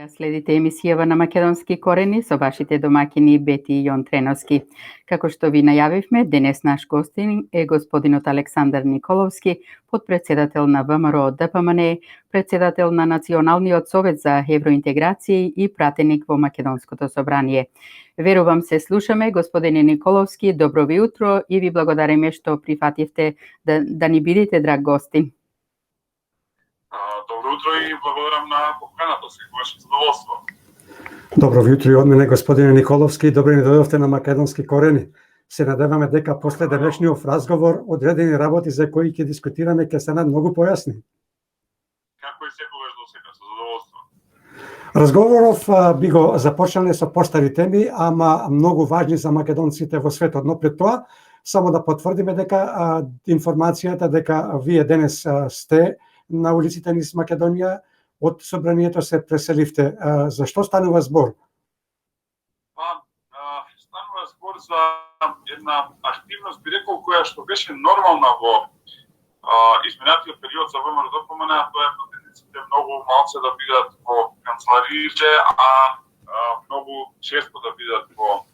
Ја следите емисијава на Македонски корени со вашите домакини Бети и Јон Треновски. Како што ви најавивме, денес наш гостин е господинот Александар Николовски, подпредседател на ВМРО ДПМН, председател на Националниот совет за евроинтеграција и пратеник во Македонското собрание. Верувам се слушаме, господине Николовски, добро ви утро и ви благодариме што прифативте да ни бидете драг гостин. Добро утро и благодарам на поканата, секогаш задоволство. Добро утро и од мене, господине Николовски, добро ни дојдовте на Македонски корени. Се надеваме дека после денешниот разговор одредени работи за кои ќе дискутираме ќе станат многу појасни. Како и секогаш до сега, со задоволство. Разговоров би го започнале со постари теми, ама многу важни за македонците во светот, но пред тоа само да потврдиме дека информацијата дека вие денес сте на улиците низ Македонија, од собранието се преселивте. За што станува збор? Станува збор за една активност, би рекол, која што беше нормална во изминатиот период за ВМРО ДПМН, тоа е пратениците многу малце да бидат во канцелариите, многу често да бидат во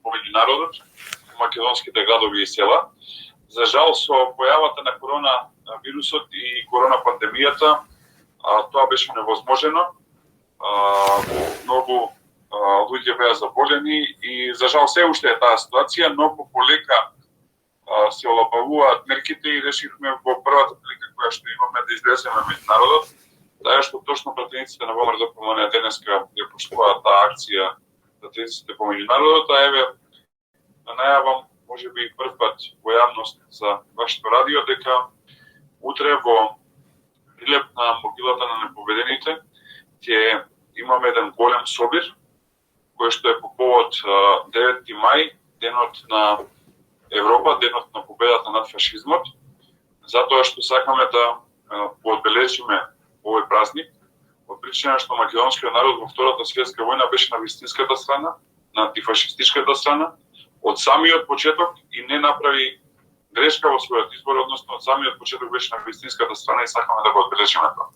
меѓународот, во македонските градови и села. За жал, со појавата на коронавирусот и корона пандемијата, тоа беше невозможено. Многу луѓе беа заболени и за жал се уште е таа ситуација, но полека се олабавуваат мерките и решивме во првата прилика која што имаме да излеземе меѓу народот, таа што точно пратениците на ВМРО ДПМН денеска ја почнуваат таа акција пратениците по меѓународот, еве најавам може би прв пат во јавност за вашето радио дека утре во прилеп на могилата на неповедените ќе имаме еден голем собир кој што е по повод 9 мај, денот на Европа, денот на победата над фашизмот, затоа што сакаме да поодбележиме овој празник, од причина што македонскиот народ во Втората светска војна беше на вистинската страна, на антифашистичката страна, од самиот почеток и не направи грешка во својот избор, односно од самиот почеток беше на вистинската страна и сакаме да го одбележиме тоа.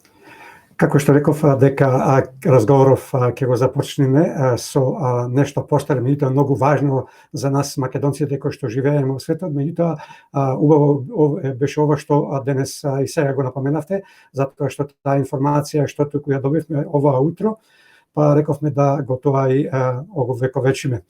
Како што реков дека разговоров ќе го започнеме со нешто постаре, меѓутоа многу важно за нас македонците кои што живееме во светот, меѓутоа убаво беше ова што денес и сега го напоменавте, затоа што таа информација што туку ја добивме оваа утро, па рековме да го тоа и оговековечиме.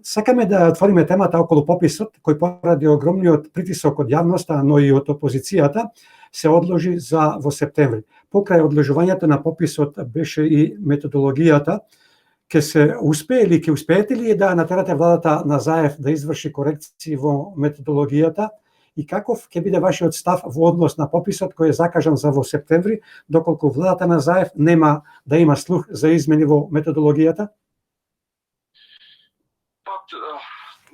Сакаме да отвориме темата околу пописот, кој поради огромниот притисок од јавноста, но и од опозицијата, се одложи за во септември. Покрај одложувањето на пописот беше и методологијата. Ќе се успее или ќе успеете ли да натерате владата на Заев да изврши корекции во методологијата и каков ќе биде вашиот став во однос на пописот кој е закажан за во септември, доколку владата на Заев нема да има слух за измени во методологијата?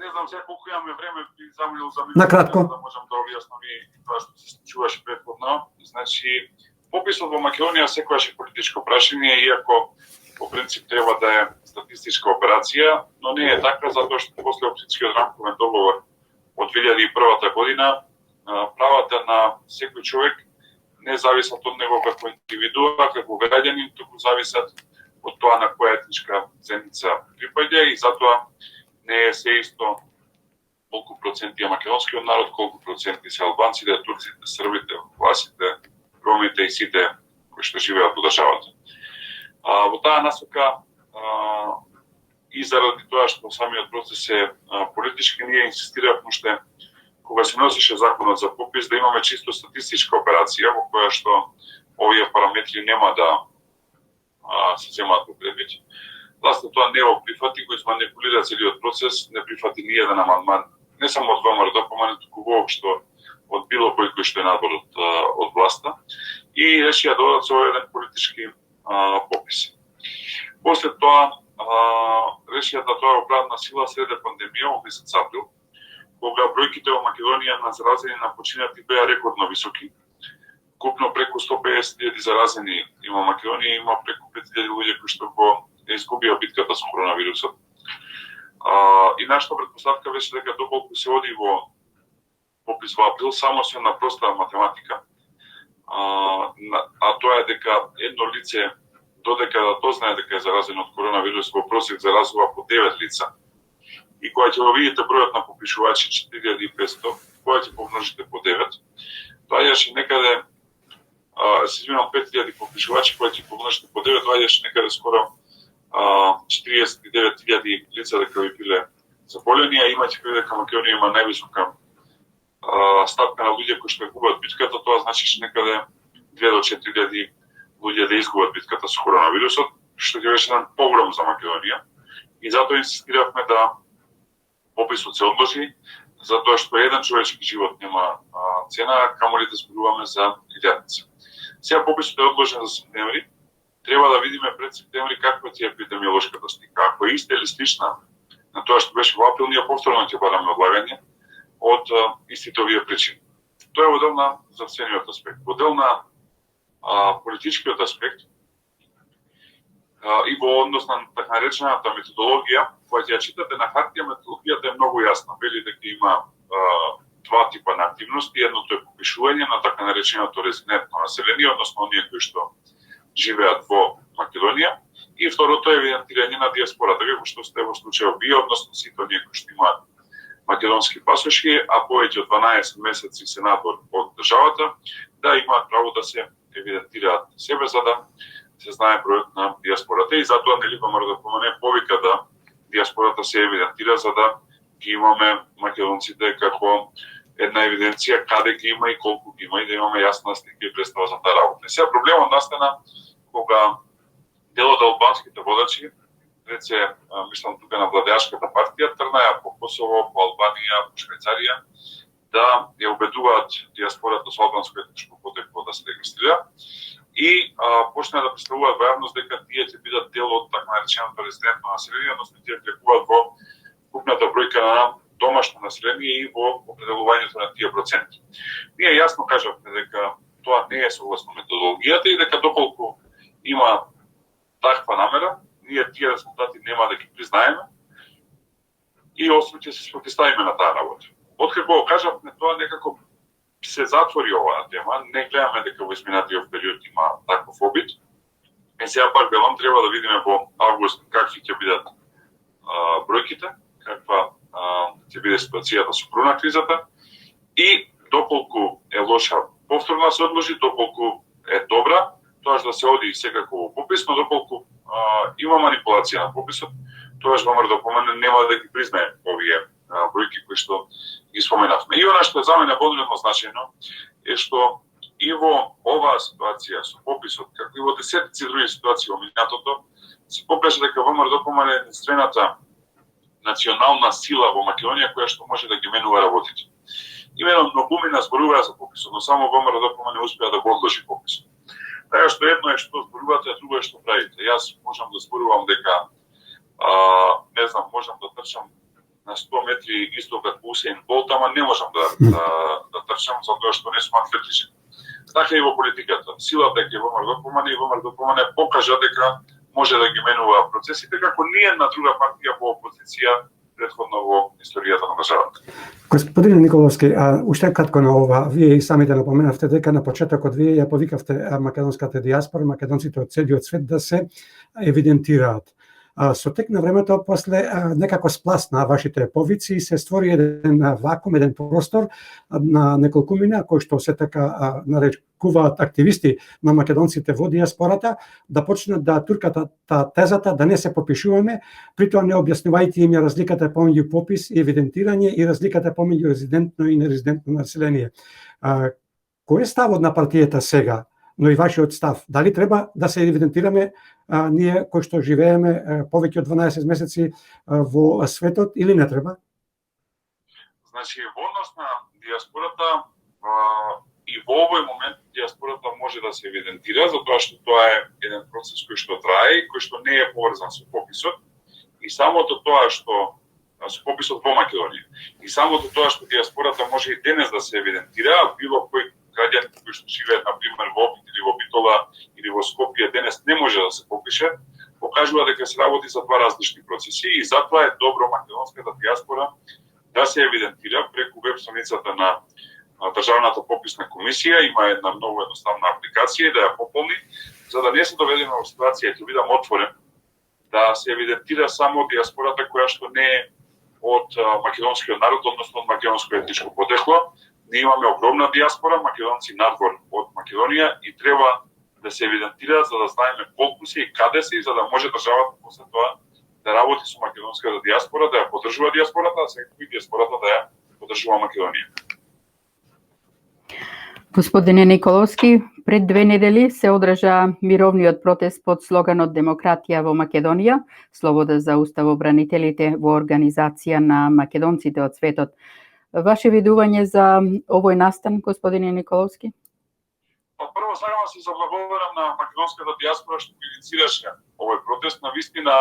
Не знам сега колку имаме време, би замолил за накратко да можам да објаснам и тоа што се случуваше претходно. Значи, пописот во Македонија секогаш е политичко прашање, иако по принцип треба да е статистичка операција, но не е така затоа што после Охридскиот рамковен договор од 2001 година правата на секој човек не зависат од него како индивидуа, како граѓанин, туку зависат од тоа на која етничка заедница припаѓа и затоа не е се исто колку проценти е македонскиот народ, колку проценти се албанците, турците, србите, власите, ромите и сите кои што живеат во државата. Во таа насока и заради тоа што самиот процес е политички, ние инсистиравме уште кога се носеше законот за попис да имаме чисто статистичка операција во која што овие параметри нема да се земаат во предвид. Власта тоа не го прифати, го изманипулира целиот процес, не прифати ни еден амандман, не само од ВМРО ДПМН, туку воопшто од било кој што е надвор од власта, и решија да одат со еден политички попис. После тоа решија да тоа правна сила среде пандемија во месец април, кога бројките во Македонија на заразени на починати беа рекордно високи. Купно преку 150.000 заразени има Македонија, има преку 5.000 луѓе кои што го изгубија битката со коронавирусот. И нашата претпоставка беше дека доколку се оди во попис во април, само се на проста математика, а тоа е дека едно лице додека дознае дека е заразен од коронавирус, во просек заразува по 9 лица. И кога ќе го видите бројот на попишувачи 4500, кога ќе помножите по 9, доаѓаше некаде, се извинам, 5000 попишувачи, кога ќе помножите по 9, доаѓаше некаде скоро 49.000 лица дека би биле заболени, а имате предвид дека Македонија има највисока стапка на луѓе кои што ја губат битката, тоа значи некаде 2 до 4.000 луѓе да изгубат битката со коронавирусот, што ќе беше погром за Македонија. И затоа инсистиравме да пописот се одложи, затоа што еден човечки живот нема цена, камоли да зборуваме за илјадници. Сега пописот е одложен за септември. Треба да видиме пред септември каква ќе е епидемиолошката слика. Ако е иста или слична на тоа што беше во април, ние повторно ќе бараме одлагање од истите овие причини. Тоа е во дел на здравствениот аспект. Во дел на политичкиот аспект и во однос на така наречената методологија, која ќе ја читате на хартија, методологијата е многу јасна. Вели дека има два типа на активности. Едното е попишување на така нареченото резидентно население, односно оние кои што живеат во Македонија, и второто е евидентирање на диаспората, како што сте во случајот вие, односно сите оние кои што имаат македонски пасоши, а повеќе од 12 месеци се надвор од државата, да имаат право да се евидентираат себе за да се знае бројот на диаспората, и затоа нели ВМРО да помине повика да диаспората се евидентира за да ги имаме македонците како една евиденција каде ги има и колку ги има, и да имаме јасна слика и представа за таа работа. Сега проблемот настана кога дел од албанските водачи, рече, мислам тука на владеашката партија, трнаја по Косово, по Албанија, по Швајцарија, да ја убедуваат диаспората со албанско етничко потекло да се регистрира, и почнаа да представуваат во јавност дека тие ќе бидат дел од така нареченото резидентно население, односно тие вклучуваат во купната бројка на домашно население и во определувањето на тие проценти. Ние јасно кажавме дека тоа не е согласно методологијата и дека доколку има таква намера, ние тие резултати нема да ги признаеме и освен ќе се спротивставиме на таа работа. Откако го кажавме тоа, некако се затвори оваа тема, не гледаме дека во изминатиот период има таков обид. И сега пак велам, треба да видиме во август какви ќе бидат бројките, каква ќе биде ситуацијата со корона кризата, и доколку е лоша повторно се одложи, доколку е добра, тоаш да се оди секако во попис, но доколку има манипулација на пописот, тоаш ВМРО да помине нема да ги признае овие бројки кои што ги споменавме. И она што е за мене одредно значајно е што и во оваа ситуација со пописот, како и во десетици други ситуации во минатото, се покажа дека ВМРО да помине единствената национална сила во Македонија која што може да ги менува работите. Имено многумина зборуваа за пописот, но само ВМРО да помине успеа да го одложи пописот. Така што едно е што зборувате, а друго е што правите. Јас можам да зборувам дека не знам, можам да трчам на 100 метри исто како Усеин Болт, ама не можам да трчам затоа што не сум атлетичен. Така и во политиката. Силата е ВМРО да помине и ВМРО да помине покажа дека може да ги менува процесите, како ние на друга партија во опозиција претходно во историјата на државата. Господин Николовски, уште кратко на ова, вие и самите напоменавте дека на почетокот вие ја повикавте македонската диаспора, македонците од целиот свет да се евидентираат. Со тек на времето, после некако спласна вашите повици и се створи еден вакуум, еден простор на неколкумина, кои што се така нарекуваат активисти на македонците во диаспората, да почнат да туркат тезата да не се попишуваме, притоа не објаснувајќи им разликата помеѓу попис и евидентирање и разликата помеѓу резидентно и нерезидентно население. Кој е ставот на партијата сега, но и вашиот став? Дали треба да се евидентираме ние кои што живееме повеќе од 12 месеци во светот или не треба? Значи, во однос на диаспората и во овој момент диаспората може да се евидентира, затоа што тоа е еден процес кој што трае, кој што не е поврзан со пописот, и самото тоа што со пописот во Македонија. И самото тоа што диаспората може и денес да се евидентира, било кој граѓани кои што живеат на пример во Опит или во Битола или во Скопје денес не може да се попише, покажува дека се работи за два различни процеси, и затоа е добро македонската диаспора да се евидентира преку веб страницата на Државната пописна комисија. Има една многу едноставна апликација да ја пополни, за да не се доведеме во ситуација, ќе бидам отворен, да се евидентира само диаспората која што не е од македонскиот народ, односно од македонско етничко потекло. Ние имаме огромна диаспора, македонци надвор од Македонија и треба да се евидентира за да знаеме колку се и каде се и за да може државата после тоа да работи со македонската диаспора, да ја поддржува диаспората, а секој диаспората да ја поддржува Македонија. Господине Николовски, пред 2 недели се одржа мировниот протест под слоганот Демократија во Македонија, слобода за уставобранителите во организација на македонците од светот. Ваше видување за овој настан, господине Николовски? Прво сакам да се заблагодарам на македонската диаспора што го инициираше овој протест. Навистина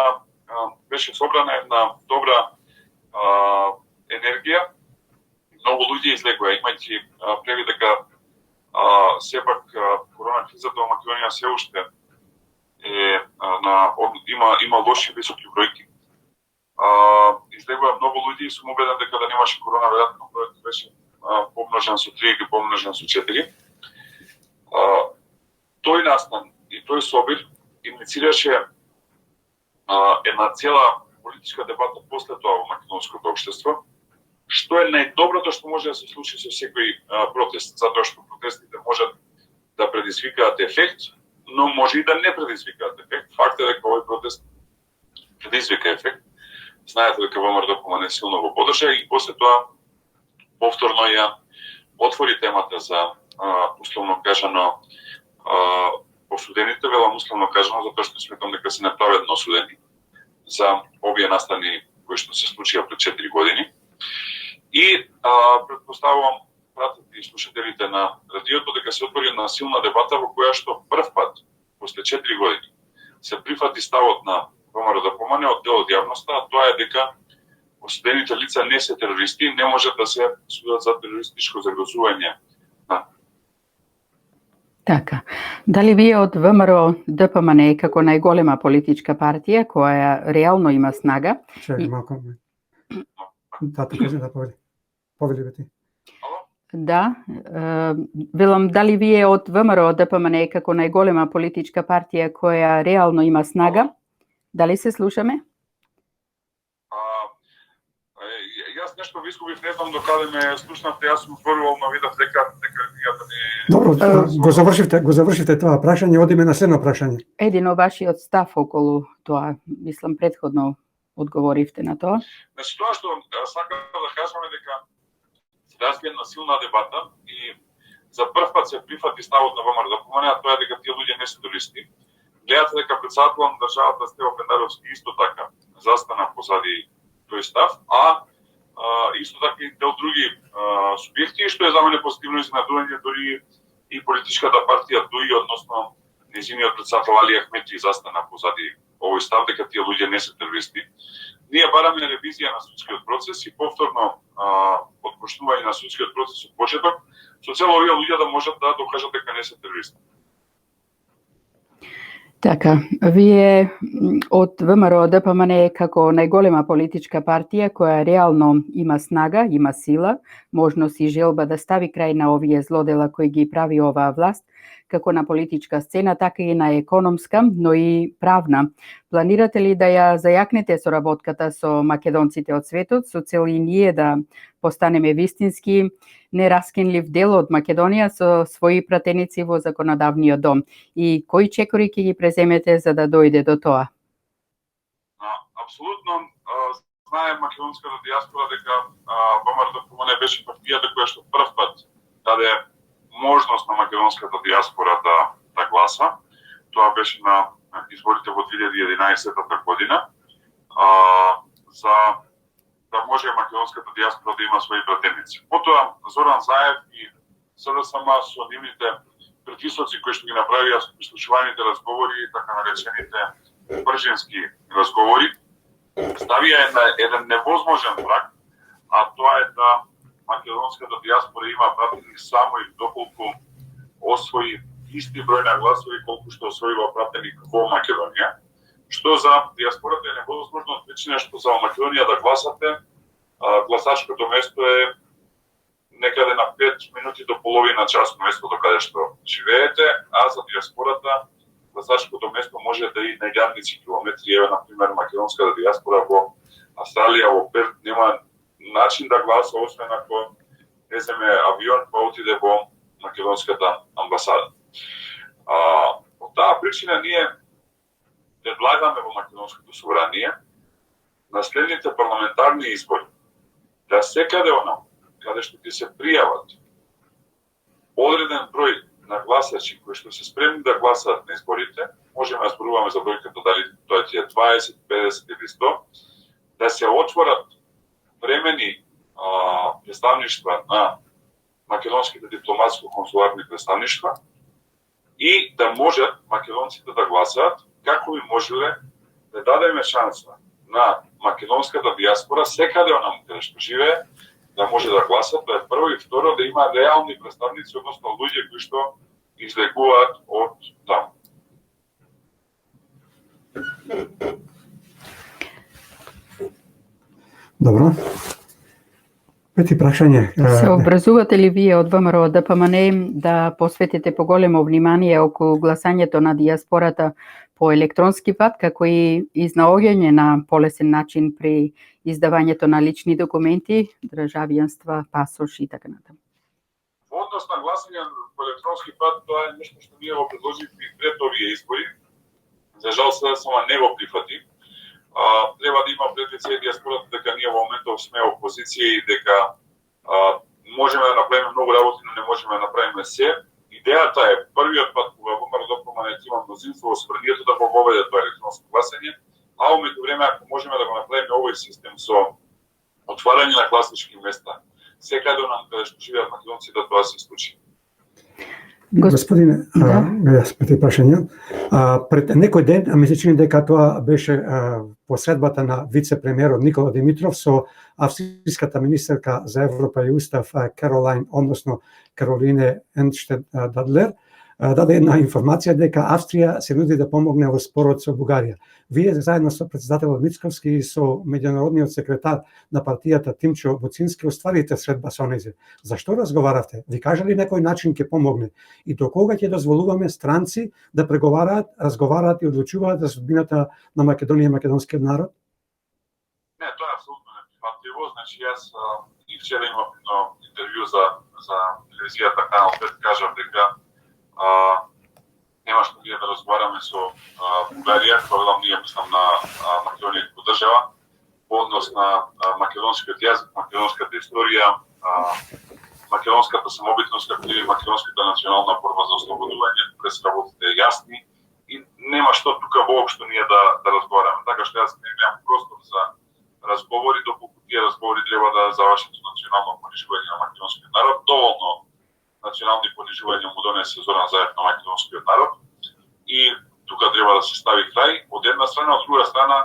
беше собрана една добра енергија. Многу луѓе излегоа, имајќи предвид дека сепак корона кризата во Македонија се уште има лоши високи бројки. Излегоа многу луѓе и сум убеден дека да немаше корона, веројатно бројот беше помножен со 3 или помножен со 4. Тој настан и тој собир инициираше една цела политичка дебата после тоа во македонското општество. Што е најдоброто што може да се случи со секој протест, затоа што протестите можат да предизвикаат ефект, но може и да не предизвикаат ефект. Факт е дека овој протест предизвика ефект. Знаете дека ВМРО силно го поддржа и после тоа повторно ја отвори темата за условно кажано осудените, велам условно кажано, затоа што сметам дека се неправедно осудени за овие настани кои што се случија пред 4 години. И предпоставувам пратите и слушателите на радиото дека се отвори една силна дебата во која што прв пат после 4 години се прифати ставот на ВМРО од дел од јавноста, а тоа е дека осудените лица не се терористи, не можат да се судат за терористичко загрозување. Така. Дали вие од ВМРО ДПМН како најголема политичка партија која реално има снага? Да, така да повели ти. Да, велам дали вие од ВМРО ДПМН како најголема политичка партија која реално има снага? Дали се слушаме? Јас нешто ви изгубив, не знам докаде ме слушнавте, јас сум зборувал, но видов дека вие да не... Добро, го завршивте тоа прашање, одиме на следно прашање. Едино вашиот став околу тоа, мислам претходно одговоривте на тоа. Значи тоа што сакам да кажам е дека се развија една силна дебата и за прв пат се прифати ставот на ВМРО ДПМН, тоа е дека тие луѓе не се терористи. Гледате дека председател на државата Стево Пендаровски исто така застана позади тој став, а исто така и дел други субјекти, што е за мене позитивно изненадување, дори и политичката партија ДУИ, односно нејзиниот председател Али Ахмети застана позади овој став дека тие луѓе не се терористи. Ние бараме ревизија на судскиот процес и повторно открушнување на судскиот процес од почеток, со цел овие луѓе да можат да докажат дека не се терористи. Така, вие од ВМРО ДПМН како најголема политичка партија која реално има снага, има сила, можност и желба да стави крај на овие злодела кои ги прави оваа власт, како на политичка сцена, така и на економска, но и правна. Планирате ли да ја зајакнете соработката со македонците од светот, со цел и ние да постанеме вистински нераскинлив дел од Македонија со своји пратеници во законодавниот дом? И кои чекори ќе ги преземете за да дојде до тоа? Апсолутно. Знаем македонската диаспора дека ВМРО ДПМН беше партијата која што прв пат даде можност на македонската диаспора да гласа. Тоа беше на изборите во 2011 година. За да може македонската диаспора да има своји пратеници. Потоа Зоран Заев и СДСМ со нивните притисоци кои што ги направија со прислушуваните разговори, така наречените бржински разговори, ставија еден невозможен праг, а тоа е да македонската диаспора има пратеник само и доколку освои исти број на гласови колку што освоила пратеник во Македонија, што за диаспората е невозможно, отлично што за Македонија да гласате, гласачкото место е некаде на 5 минути до половина час место до каде што живеете, а за диаспората гласачкото место може да и на илјадници километри. Еве, например, македонската диаспора во Австралија, во Перт, нема начин да гласа, освен ако не земе авион па отиде во македонската амбасада. Од таа причина ние предлагаме во Македонското собрание на следните парламентарни избори да секаде онам каде што ќе се пријават одреден број на гласачи кои што се спремни да гласаат на изборите, можеме да зборуваме за бројката дали тоа ќе е 20, 50 или 100, да се отворат времени представништва на македонските дипломатско-консуларни представништва и да можат македонците да гласаат, како би можеле да дадеме шанса на македонската диаспора секаде онаму каде што живее, да може да гласат, да е прво и второ да има реални представници, односно луѓе кои што излегуваат од таму. Добро. Пети прашање. Се образувате ли вие од ВМРО ДПМН да посветите поголемо внимание околу гласањето на диаспората по електронски пат, како и изнаоѓање на полесен начин при издавањето на лични документи, државјанства, пасош и така натаму? Во однос на гласање по електронски пат, тоа е нешто што ние го предложивме и пред овие избори. За жал сега само не го прифати. Треба да има предвид се диаспората дека ние во моментов сме опозиција и дека можеме да направиме многу работи, но не можеме да направиме се. Идејата е првиот пат кога ВМРО ДПМН има мнозинство во собранието да го воведе тоа електронско гласање, а во меѓувреме ако можеме да го направиме овој систем со отварање на гласачки места, секаде онам каде што живеат македонци, да тоа се случи. Господине, јас пети прашање. Пред некој ден, ми се чини дека тоа беше посредбата на вице-премиерот Никола Димитров со австриската министерка за Европа и Устав Каролайн, односно Каролине Енштед Дадлер, даде една информација дека Австрија се нуди да помогне во спорот со Бугарија. Вие заедно со председателот Мицковски и со меѓународниот секретар на партијата Тимчо Буцински остварите средба со нејзе. Зашто разговаравте? Ви кажали некој начин ќе помогне? И до кога ќе дозволуваме странци да преговараат, разговараат и одлучуваат за судбината на Македонија и македонскиот народ? Не, тоа е апсолутно неприфатливо. Значи, јас и вчера имав едно интервју за телевизијата Канал 5, кажав дека нема што ние да разговараме со Бугарија, кога ние мислам на Македонија како држава, по однос на македонскиот јазик, македонската историја, македонската самобитност, како и македонската национална борба за ослободување, пред работите јасни и нема што тука воопшто ние да разговараме. Така што јас не немам простор за разговори, доколку тие разговори треба да завршат со национално понижување на македонскиот народ. Доволно национални понижувања му донесе Зоран Заев на македонскиот народ и тука треба да се стави крај од една страна, од друга страна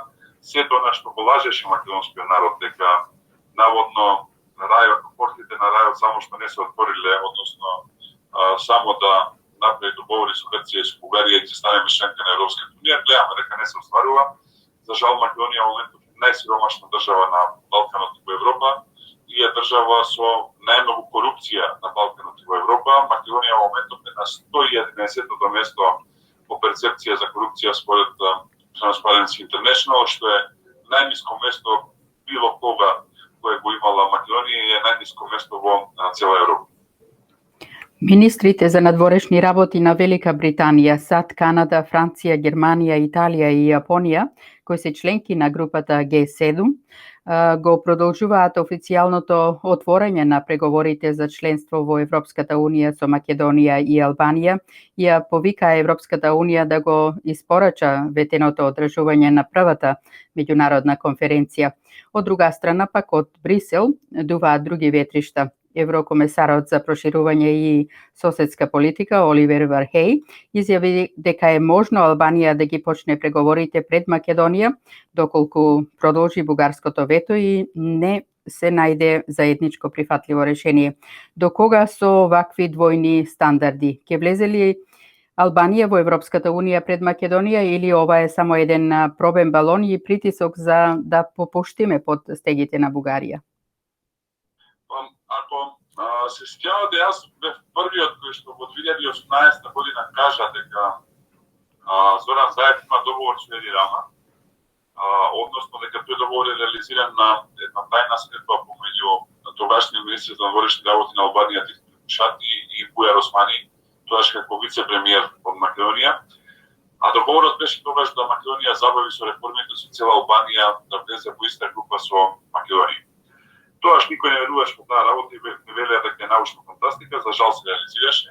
сето на што го лажеше македонскиот народ дека наводно рајот, портите на рајот само што не се отвориле, односно само да направи договори со Грција и со Бугарија и ќе станеме членка на Европската унија, гледаме дека не се остварува. За жал Македонија во моментот е најсиромашна држава на Балканот во Европа и е држава со најмногу корупција на Балканот во Европа. Македонија во моментот е на 111-то место по перцепција за корупција според Transparency International, што е најниско место било кога кое го имала Македонија и е најниско место во цела Европа. Министрите за надворешни работи на Велика Британија, САД, Канада, Франција, Германија, Италија и Јапонија, кои се членки на групата G7, го продолжуваат официјалното отворање на преговорите за членство во Европската Унија со Македонија и Албанија и ја повика Европската Унија да го испорача ветеното одржување на првата меѓународна конференција. Од друга страна пак од Брисел дуваат други ветришта. Еврокомесарот за проширување и соседска политика Оливер Вархеј изјави дека е можно Албанија да ги почне преговорите пред Македонија, доколку продолжи бугарското вето и не се најде заедничко прифатливо решение. До кога со вакви двојни стандарди? Ќе влезе ли Албанија во Европската Унија пред Македонија или ова е само еден пробен балон и притисок за да попуштиме под стегите на Бугарија? Ако се сеќавате, јас бев првиот кој што во 2018 година кажа дека Зоран Заев има договор со Еди Рама, односно дека тој договор е реализиран на една тајна средба помеѓу тогашниот министер за външни работи на Албанија Шати и Бујар Османи, тогаш како вице-премиер од Македонија. А договорот беше тогаш да Македонија забави со реформите со цела Албанија да влезе во иста група со Македонија. Тогаш никој не веруваше во таа работа и велеа дека е научна фантастика, за жал се реализираше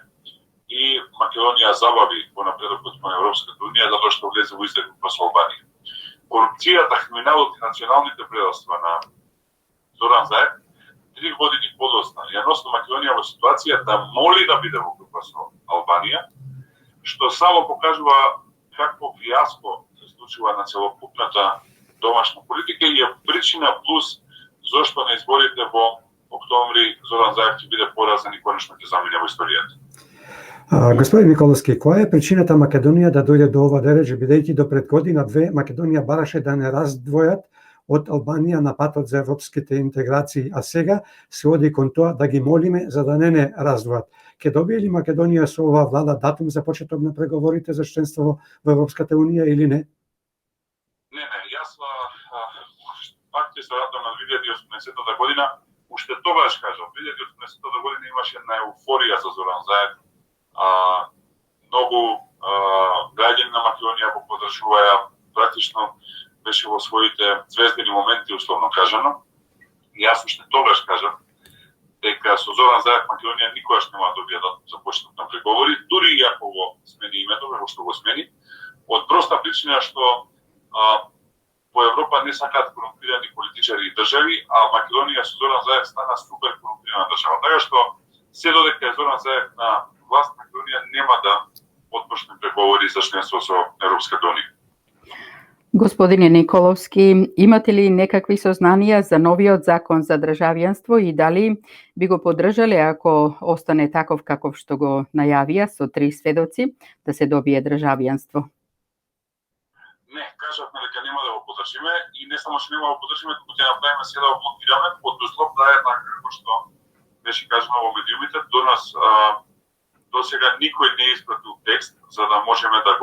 и Македонија забави во напредокот кон Европската унија затоа што влезе во иста група со Албанија. Корупцијата, криминалот и националните предавства на Зоран Заев 3 години подоцна ја носи Македонија во ситуација да моли да биде во група со Албанија, што само покажува какво фијаско се случува на целокупната домашна политика и е причина плюс зошто на изборите во октомври Зоран Заев ќе биде поразен и конечно ќе замине во историјата. Господин Николовски, која е причината Македонија да дојде до ова дереже, бидејќи до пред година-две Македонија бараше да не раздвојат од Албанија на патот за европските интеграции, а сега се оди кон тоа да ги молиме за да не раздвојат. Ке добие ли Македонија со оваа влада датум за почеток на преговорите за членство во Европската унија или не? Не, јас пак ќе се вратам на 2018 година, уште тогаш кажам, 2018 година имаше една еуфорија за Зоран Заев. Многу граѓани на Македонија го поддржуваја, практично беше во своите звездени моменти, условно кажано. И јас уште тогаш кажам дека со Зоран Заев Македонија никогаш нема да добие датум за почеток на преговори, дури и ако го смени името, како што го смени, од проста причина што во Европа не сакаат корумпирани политичари и држави, а Македонија со Зоран Заев стана супер корумпирана држава. Така што се додека е Зоран Заев на власт, Македонија нема да отпочне преговори за членство со Европската унија. Господине Николовски, имате ли некакви сознанија за новиот закон за државјанство и дали би го поддржале ако остане таков каков што го најавија со 3 сведоци да се добие државјанство? Не, кажавме дека нема да го поддржиме и не само што нема да го поддржиме, туку ќе направиме се да го блокираме под услов да е така како што беше кажано во медиумите. До нас до сега никој не испратил текст за да можеме да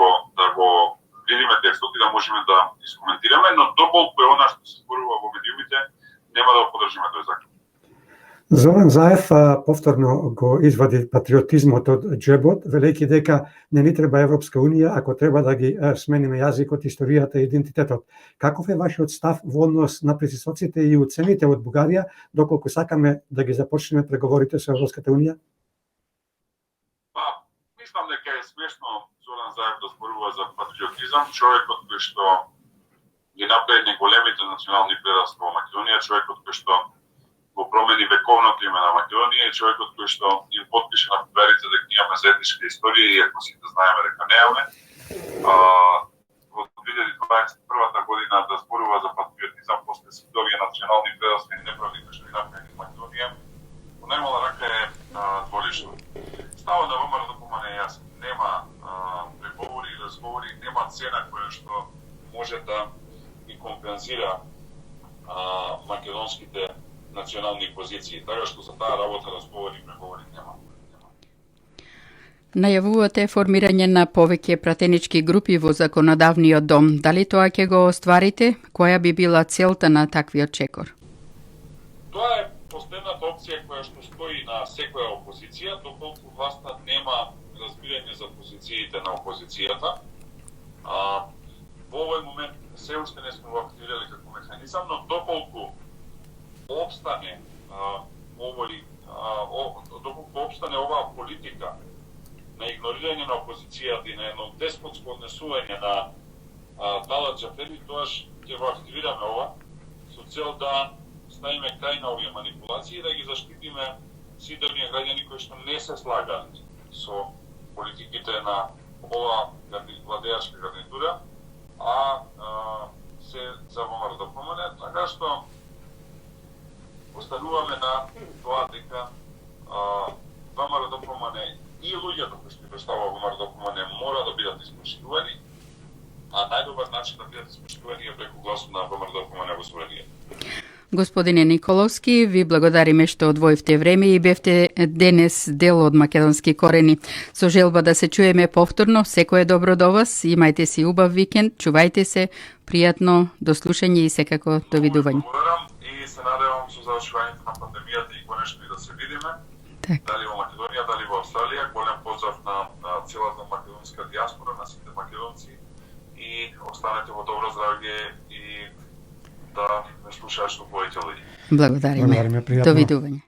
го видиме текстот и да можеме да искоментираме, но доколку е она што се зборува во медиумите, нема да го поддржиме тој закон. Зоран Заев повторно го извади патриотизмот од џебот, велејќи дека не ни треба Европска унија ако треба да ги смениме јазикот, историјата и идентитетот. Каков е вашиот став во однос на присуствоците и уцените од Бугарија, доколку сакаме да ги започнеме преговорите со Европската унија? Мислам дека е смешно Зоран Заев да зборува за патриотизам, човекот кој што ги направи големите национални предавства во Македонија, човекот кој што го промени вековното име на Македонија и човекот кој што им потпише на бугарите дека имаме заедничка историја, иако сите знаеме дека немаме. Во 2021 година да зборува за патриотизам после сите овие национални предавства и неправди кои што ги направи Македонија, во најмала рака е дволично. Ставот на ВМРО е јасен. Нема преговори и разговори, нема цена која што може да ги компензира македонските национални позиции. Така што за таа работа разговори и преговори нема. Најавувате формирање на повеќе пратенички групи во законодавниот дом. Дали тоа ќе го остварите? Која би била целта на таквиот чекор? Тоа е последната опција која што стои на секоја опозиција, доколку власта нема разбирање за позициите на опозицијата. Во овој момент се уште не сме го активирали како механизам, но доколку опстане оваа политика на игнорирање на опозицијата и на едно деспотско однесување на Талат Џафери, тоаш ќе го активираме ова со цел да ставиме крај на овие манипулации и да ги заштитиме сите оние граѓани кои што не се слагаат со политиките на оваа владеачка гарнитура, а се за ВМРО-ДПМН, така што остануваме на тоа дека ВМРО-ДПМН и луѓето кои што представува ВМРО-ДПМН мора да бидат испоштувани, а најдобар начин да бидат испоштувани е преку гласот на ВМРО-ДПМН во Словенија. Господине Николовски, ви благодариме што одвоивте време и бевте денес дел од македонски корени. Со желба да се чуеме повторно, секое добро до вас, имајте си убав викенд, чувајте се, пријатно до слушање и секако довидување. Благодарам и се надевам со завршувањето на пандемијата и конечно и да се видиме. Так. Дали во Македонија, дали во Австралија. Голем поздрав на целата македонска диаспора, на сите македонци и останете во добро здравје и да ме слушаат што повеќе луѓе. Благодариме. Пријатно. Довидување.